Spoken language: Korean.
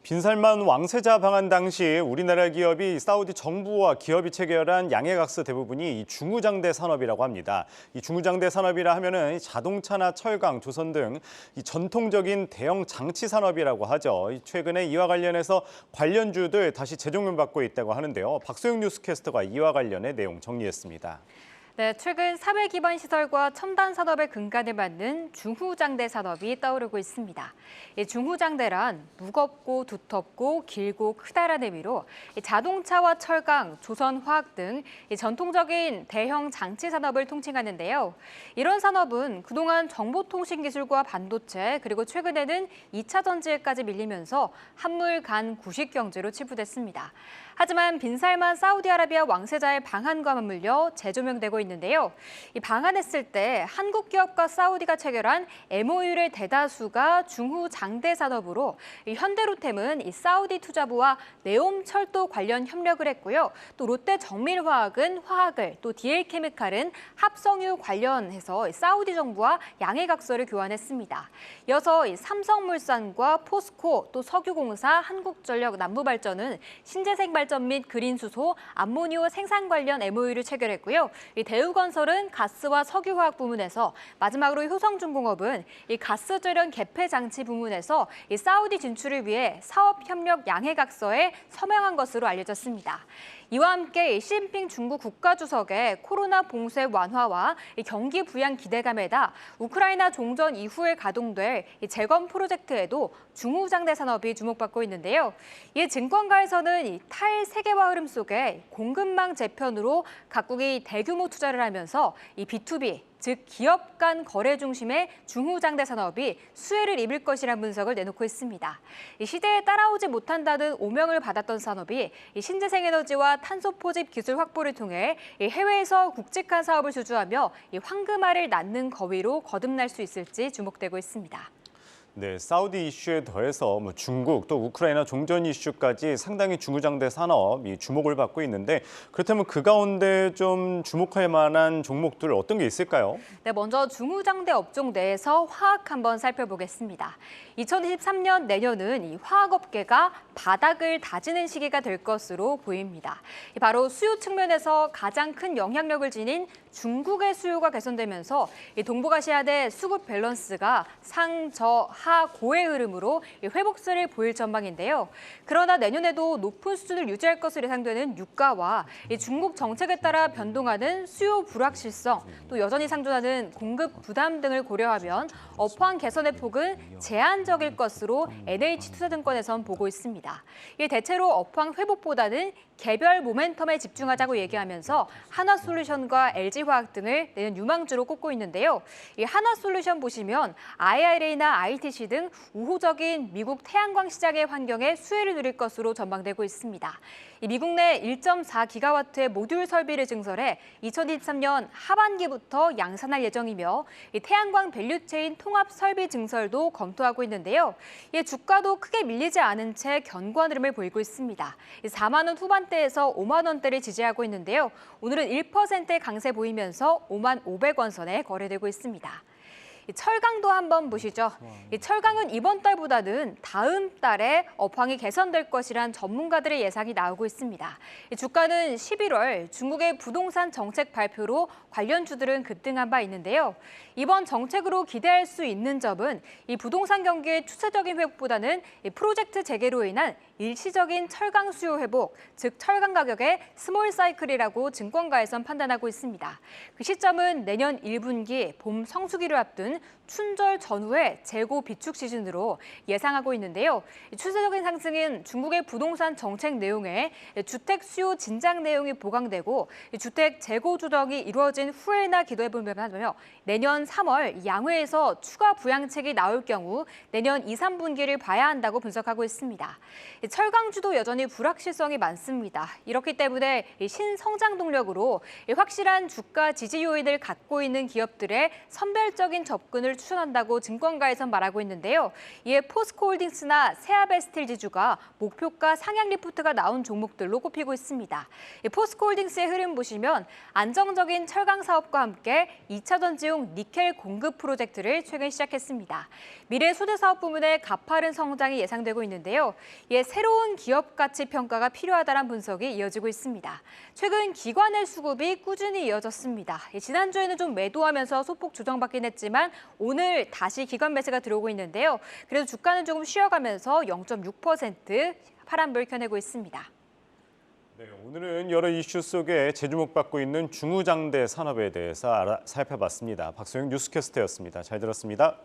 빈살만 왕세자 방한 당시 우리나라 기업이 사우디 정부와 기업이 체결한 양해각서 대부분이 이 중후장대 산업이라고 합니다. 이 중후장대 산업이라 하면은 자동차나 철강, 조선 등 이 전통적인 대형 장치 산업이라고 하죠. 최근에 이와 관련해서 관련주들 다시 재조명받고 있다고 하는데요. 박소영 뉴스캐스터가 이와 관련해 내용 정리했습니다. 네, 최근 사회 기반 시설과 첨단 산업의 근간을 맡는 중후장대 산업이 떠오르고 있습니다. 이 중후장대란 무겁고 두텁고 길고 크다라는 의미로 자동차와 철강, 조선화학 등 전통적인 대형 장치 산업을 통칭하는데요. 이런 산업은 그동안 정보통신 기술과 반도체 그리고 최근에는 2차 전지에까지 밀리면서 한물 간 구식 경제로 치부됐습니다. 하지만 빈살만 사우디아라비아 왕세자의 방한과 맞물려 재조명되고 있는데요. 이 방한했을 때 한국 기업과 사우디가 체결한 MOU의 대다수가 중후장대 산업으로 현대로템은 이 사우디 투자부와 네옴철도 관련 협력을 했고요. 또 롯데정밀화학은 화학을, 또 DL케미칼은 합성유 관련해서 사우디 정부와 양해각서를 교환했습니다. 이어서 삼성물산과 포스코, 또 석유공사, 한국전력, 남부발전은 신재생 발전 및 그린수소, 암모니오 생산 관련 MOU를 체결했고요. 이 대우건설은 가스와 석유화학 부문에서, 마지막으로 효성중공업은 이 가스 절연 개폐 장치 부문에서 이 사우디 진출을 위해 사업협력 양해각서에 서명한 것으로 알려졌습니다. 이와 함께 시진핑 중국 국가주석의 코로나 봉쇄 완화와 경기 부양 기대감에다 우크라이나 종전 이후에 가동될 재건 프로젝트에도 중후장대 산업이 주목받고 있는데요. 이에 증권가에서는 탈세계화 흐름 속에 공급망 재편으로 각국이 대규모 투자를 하면서 이 B2B, 즉 기업 간 거래 중심의 중후장대 산업이 수혜를 입을 것이라는 분석을 내놓고 있습니다. 이 시대에 따라오지 못한다는 오명을 받았던 산업이 이 신재생에너지와 탄소 포집 기술 확보를 통해 이 해외에서 굵직한 사업을 주주하며 이 황금알을 낳는 거위로 거듭날 수 있을지 주목되고 있습니다. 네, 사우디 이슈에 더해서 중국 또 우크라이나 종전 이슈까지 상당히 중후장대 산업이 주목을 받고 있는데 그렇다면 그 가운데 좀 주목할 만한 종목들 어떤 게 있을까요? 네, 먼저 중후장대 업종 내에서 화학 한번 살펴보겠습니다. 2023년 내년은 이 화학업계가 바닥을 다지는 시기가 될 것으로 보입니다. 바로 수요 측면에서 가장 큰 영향력을 지닌 중국의 수요가 개선되면서 이 동북아시아대 수급 밸런스가 상저하고의 흐름으로 회복세를 보일 전망인데요. 그러나 내년에도 높은 수준을 유지할 것으로 예상되는 유가와 이 중국 정책에 따라 변동하는 수요 불확실성, 또 여전히 상존하는 공급 부담 등을 고려하면 업황 개선의 폭은 제한적일 것으로 NH투자증권에선 보고 있습니다. 대체로 업황 회복보다는 개별 모멘텀에 집중하자고 얘기하면서 한화솔루션과 LG화학 등을 내년 유망주로 꼽고 있는데요. 이 한화솔루션 보시면 IRA나 ITC 등 우호적인 미국 태양광 시장의 환경에 수혜를 누릴 것으로 전망되고 있습니다. 이 미국 내 1.4기가와트의 모듈 설비를 증설해 2023년 하반기부터 양산할 예정이며 이 태양광 밸류체인 통합 설비 증설도 검토하고 있는데요. 이 주가도 크게 밀리지 않은 채 견고한 흐름을 보이고 있습니다. 4만 원 후반대에서 5만 원대를 지지하고 있는데요. 오늘은 1%의 강세 보이면서 5만 500원 선에 거래되고 있습니다. 철강도 한번 보시죠. 철강은 이번 달보다는 다음 달에 업황이 개선될 것이란 전문가들의 예상이 나오고 있습니다. 주가는 11월 중국의 부동산 정책 발표로 관련주들은 급등한 바 있는데요. 이번 정책으로 기대할 수 있는 점은 이 부동산 경기의 추세적인 회복보다는 프로젝트 재개로 인한 일시적인 철강 수요 회복, 즉 철강 가격의 스몰 사이클이라고 증권가에선 판단하고 있습니다. 그 시점은 내년 1분기 봄 성수기를 앞둔 춘절 전후의 재고 비축 시즌으로 예상하고 있는데요. 추세적인 상승은 중국의 부동산 정책 내용에 주택 수요 진작 내용이 보강되고 주택 재고 조정이 이루어진 후에나 기대해보며 내년 3월 양회에서 추가 부양책이 나올 경우 내년 2, 3분기를 봐야 한다고 분석하고 있습니다. 철강주도 여전히 불확실성이 많습니다. 이렇기 때문에 신성장 동력으로 확실한 주가 지지 요인을 갖고 있는 기업들의 선별적인 접근을 추천한다고 증권가에선 말하고 있는데요. 이에 포스코홀딩스나 세아베스틸 지주가 목표가 상향 리포트가 나온 종목들로 꼽히고 있습니다. 이 포스코홀딩스의 흐름 보시면 안정적인 철강 사업과 함께 2차 전지용 니켈 공급 프로젝트를 최근 시작했습니다. 미래 소재 사업 부문의 가파른 성장이 예상되고 있는데요. 이에 새로운 기업 가치 평가가 필요하다는 분석이 이어지고 있습니다. 최근 기관의 수급이 꾸준히 이어졌습니다. 지난주에는 좀 매도하면서 소폭 조정받긴 했지만 오늘 다시 기관 매수가 들어오고 있는데요. 그래도 주가는 조금 쉬어가면서 0.6% 파란불 켜내고 있습니다. 네, 오늘은 여러 이슈 속에 재주목받고 있는 중우장대 산업에 대해서 살펴봤습니다. 박소영 뉴스캐스터였습니다. 잘 들었습니다.